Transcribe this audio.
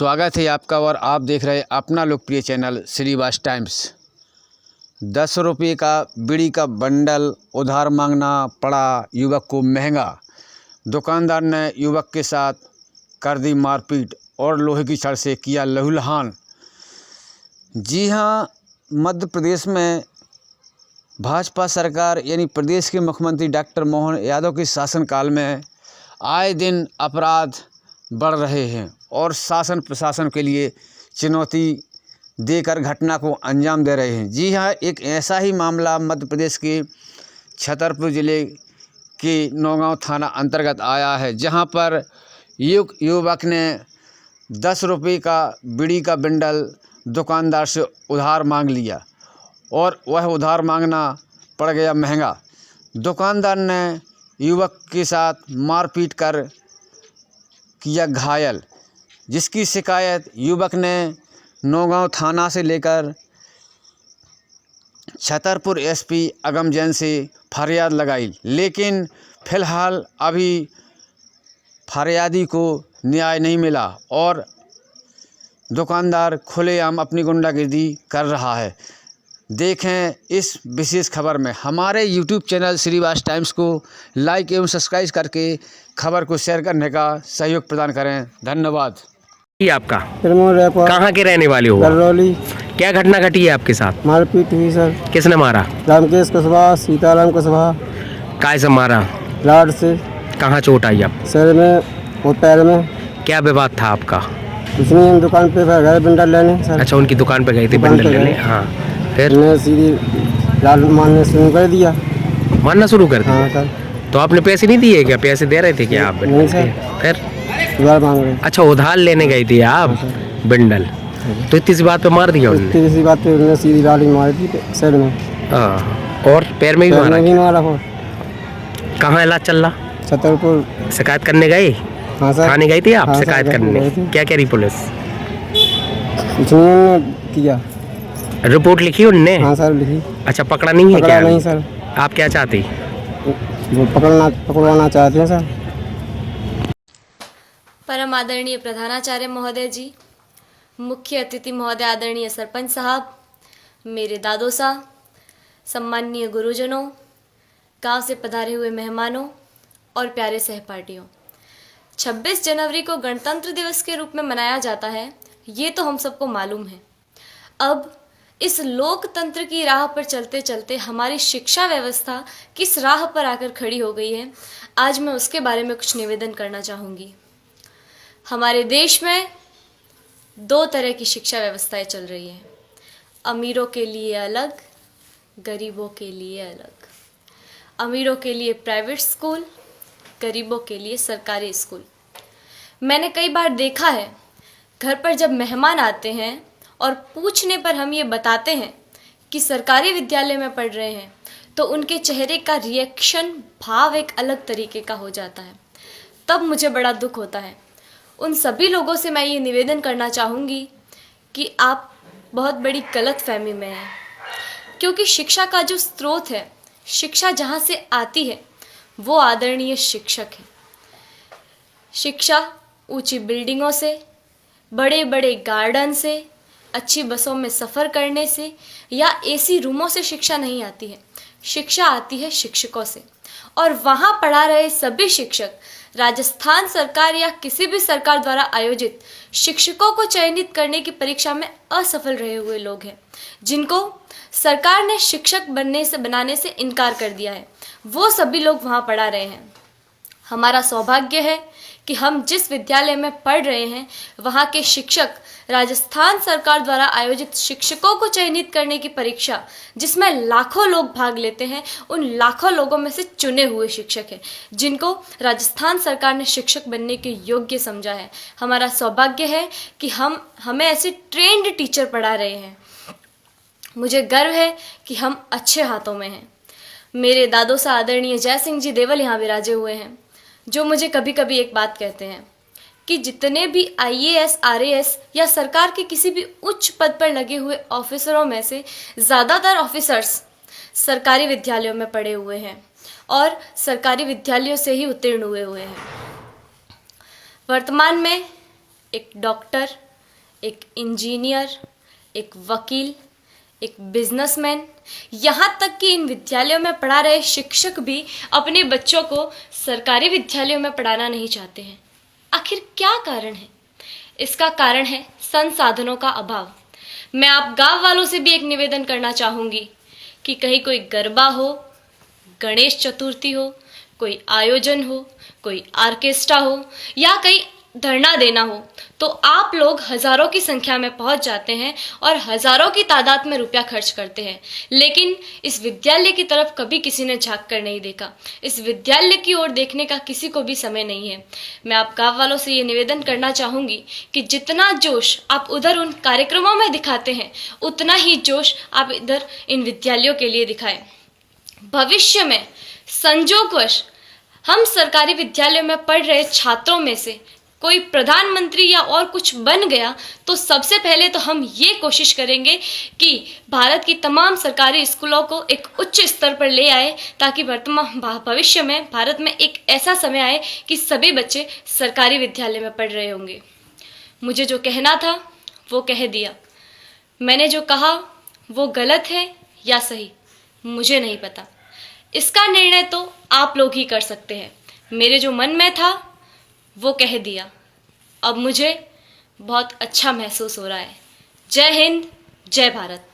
स्वागत है आपका और आप देख रहे हैं अपना लोकप्रिय चैनल श्रीवास टाइम्स। 10 रुपये का बीड़ी का बंडल उधार मांगना पड़ा युवक को महंगा। दुकानदार ने युवक के साथ कर दी मारपीट और लोहे की छड़ से किया लहूलुहान। जी हां, मध्य प्रदेश में भाजपा सरकार यानी प्रदेश के मुख्यमंत्री डॉक्टर मोहन यादव के शासनकाल में आए दिन अपराध बढ़ रहे हैं और शासन प्रशासन के लिए चुनौती देकर घटना को अंजाम दे रहे हैं। जी हां, एक ऐसा ही मामला मध्य प्रदेश के छतरपुर ज़िले के नौगांव थाना अंतर्गत आया है, जहां पर युवक ने 10 रुपये का बीड़ी का बंडल दुकानदार से उधार मांग लिया और वह उधार मांगना पड़ गया महंगा। दुकानदार ने युवक के साथ मारपीट कर किया घायल, जिसकी शिकायत युवक ने नौगांव थाना से लेकर छतरपुर एसपी अगम जैन से फरियाद लगाई, लेकिन फ़िलहाल अभी फरियादी को न्याय नहीं मिला और दुकानदार खुलेआम अपनी गुंडागिर्दी कर रहा है। देखें इस विशेष खबर में। हमारे YouTube चैनल श्रीवास टाइम्स को लाइक एवं सब्सक्राइब करके खबर को शेयर करने का सहयोग प्रदान करें। धन्यवाद। आपका कहाँ के रहने वाले हो? करौली। क्या घटना घटी है आपके साथ? मारपीट हुई सर। किसने मारा? रामकेश कुशवाहा, सीताराम कुशवाहा। काय से मारा? राड से। कहाँ चोट आई आप? सर में और पैर में। क्या विवाद था आपका? कुछ नहीं, हम दुकान पे गए बंडल लेने सर। अच्छा, उनकी दुकान पे गए थे बंडल लेने। हाँ, फिर सीधी लाल मारने शुरू कर दिया। मारना शुरू कर दिया? हाँ सर। तो आपने पैसे नहीं दिए क्या? पैसे दे रहे थे क्या आप? नहीं सर। फिर उधार मांग रहे। अच्छा, उधार लेने गए थे आप बंडल, तो इतनी सी बात पे मार दिया उन्होंने? इसी बात पे उन्होंने सीधी लाली मारी थी सर में। और पैर में भी मारा? नहीं मारा। कहाँ इलाज चल रहा? छतरपुर। शिकायत करने गए? हाँ सर। थाने गए थे आप? हाँ, शिकायत करने क्या कह रही पुलिस? कुछ नहीं किया। रिपोर्ट लिखी उनने? हाँ सर, लिखी। अच्छा, पकड़ा नहीं है क्या? नहीं सर। आप क्या चाहते? वो पकड़वाना चाहते हैं सर। परम आदरणीय प्रधानाचार्य महोदय जी, मुख्य अतिथि महोदय आदरणीय सरपंच साहब, मेरे दादो साहब, सम्माननीय गुरुजनों, गांव से पधारे हुए मेहमानों और प्यारे सहपाठियों। 26 जनवरी को गणतंत्र दिवस के रूप में मनाया जाता है, ये तो हम सबको मालूम है। अब इस लोकतंत्र की राह पर चलते चलते हमारी शिक्षा व्यवस्था किस राह पर आकर खड़ी हो गई है, आज मैं उसके बारे में कुछ निवेदन करना चाहूँगी। हमारे देश में 2 तरह की शिक्षा व्यवस्थाएं चल रही हैं, अमीरों के लिए अलग, गरीबों के लिए अलग। अमीरों के लिए प्राइवेट स्कूल, गरीबों के लिए सरकारी स्कूल। मैंने कई बार देखा है, घर पर जब मेहमान आते हैं और पूछने पर हम ये बताते हैं कि सरकारी विद्यालय में पढ़ रहे हैं, तो उनके चेहरे का रिएक्शन, भाव एक अलग तरीके का हो जाता है। तब मुझे बड़ा दुख होता है। उन सभी लोगों से मैं ये निवेदन करना चाहूँगी कि आप बहुत बड़ी गलतफहमी में हैं, क्योंकि शिक्षा का जो स्रोत है, शिक्षा जहाँ से आती है वो आदरणीय शिक्षक है। शिक्षा ऊंची बिल्डिंगों से, बड़े बड़े गार्डन से, अच्छी बसों में सफ़र करने से या एसी रूमों से शिक्षा नहीं आती है। शिक्षा आती है शिक्षकों से, और वहाँ पढ़ा रहे सभी शिक्षक राजस्थान सरकार या किसी भी सरकार द्वारा आयोजित शिक्षकों को चयनित करने की परीक्षा में असफल रहे हुए लोग हैं, जिनको सरकार ने शिक्षक बनाने से इनकार कर दिया है। वो सभी लोग वहाँ पढ़ा रहे हैं। हमारा सौभाग्य है कि हम जिस विद्यालय में पढ़ रहे हैं, वहाँ के शिक्षक राजस्थान सरकार द्वारा आयोजित शिक्षकों को चयनित करने की परीक्षा, जिसमें लाखों लोग भाग लेते हैं, उन लाखों लोगों में से चुने हुए शिक्षक हैं, जिनको राजस्थान सरकार ने शिक्षक बनने के योग्य समझा है। हमारा सौभाग्य है कि हमें ऐसे ट्रेंड टीचर पढ़ा रहे हैं। मुझे गर्व है कि हम अच्छे हाथों में हैं। मेरे दादो सा आदरणीय जय सिंह जी देवल यहाँ विराजे हुए हैं, जो मुझे कभी कभी एक बात कहते हैं कि जितने भी IAS, RAS या सरकार के किसी भी उच्च पद पर लगे हुए ऑफिसरों में से ज़्यादातर ऑफिसर्स सरकारी विद्यालयों में पढ़े हुए हैं और सरकारी विद्यालयों से ही उत्तीर्ण हुए हैं। वर्तमान में एक डॉक्टर, एक इंजीनियर, एक वकील, एक बिजनेसमैन, यहाँ तक कि इन विद्यालयों में पढ़ा रहे शिक्षक भी अपने बच्चों को सरकारी विद्यालयों में पढ़ाना नहीं चाहते हैं। आखिर क्या कारण है? इसका कारण है संसाधनों का अभाव। मैं आप गांव वालों से भी एक निवेदन करना चाहूँगी कि कहीं कोई गरबा हो, गणेश चतुर्थी हो, कोई आयोजन हो, कोई आर्केस्ट्रा हो या कहीं धरना देना हो, तो आप लोग हज़ारों की संख्या में पहुंच जाते हैं और हज़ारों की तादाद में रुपया खर्च करते हैं, लेकिन इस विद्यालय की तरफ कभी किसी ने झांक कर नहीं देखा। इस विद्यालय की ओर देखने का किसी को भी समय नहीं है। मैं आप गाँव वालों से ये निवेदन करना चाहूँगी कि जितना जोश आप उधर उन कार्यक्रमों में दिखाते हैं, उतना ही जोश आप इधर इन विद्यालयों के लिए दिखाएं। भविष्य में संजोगवश हम सरकारी विद्यालयों में पढ़ रहे छात्रों में से कोई प्रधानमंत्री या और कुछ बन गया तो सबसे पहले तो हम ये कोशिश करेंगे कि भारत की तमाम सरकारी स्कूलों को एक उच्च स्तर पर ले आए, ताकि वर्तमान भविष्य में भारत में एक ऐसा समय आए कि सभी बच्चे सरकारी विद्यालय में पढ़ रहे होंगे। मुझे जो कहना था वो कह दिया। मैंने जो कहा वो गलत है या सही, मुझे नहीं पता। इसका निर्णय तो आप लोग ही कर सकते हैं। मेरे जो मन में था वो कह दिया। अब मुझे बहुत अच्छा महसूस हो रहा है। जय हिंद, जय भारत।